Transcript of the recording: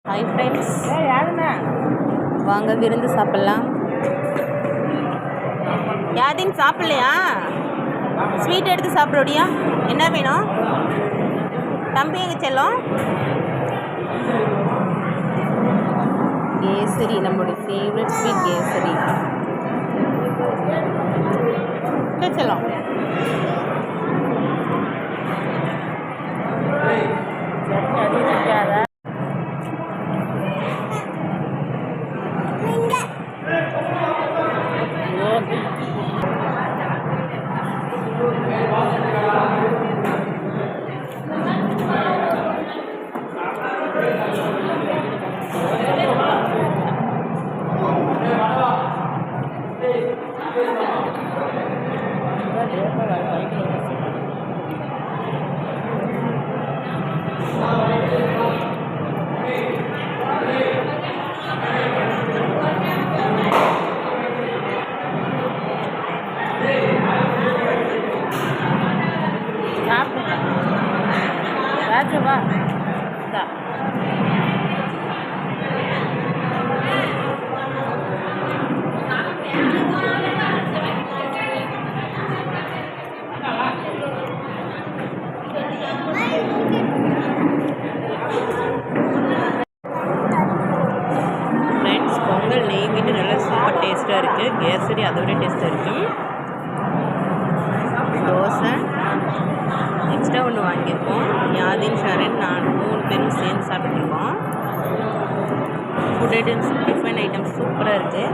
Hi friends, வாங்க விருந்து சாப்பிட்லாம். யாதின் சாப்பிட்லையா? ஸ்வீட் எடுத்து சாப்பிட்றோடியா? என்ன வேணும் தம்பி? எங்கே செல்லும்? கேசரி, நம்மளுடைய ஃபேவரட் ஸ்வீட் கேசரி. செல்லும் ராஜவா ஃப்ரெண்ட்ஸ், பொங்கல் நெய் மீட்டு நல்லா சூப்பர் டேஸ்ட்டாக இருக்குது. கேசரி அதை விட டேஸ்ட்டாக இருக்குது. தோசை எக்ஸ்ட்ரா ஒன்று வாங்கியிருக்கோம். யாதின், ஷரண், நான் 3 பேரும் சேர்ந்து சாப்பிட்டுருக்கோம். ஃபுட் ஐட்டம்ஸ், டிஃபன் ஐட்டம்ஸ் சூப்பராக இருக்குது.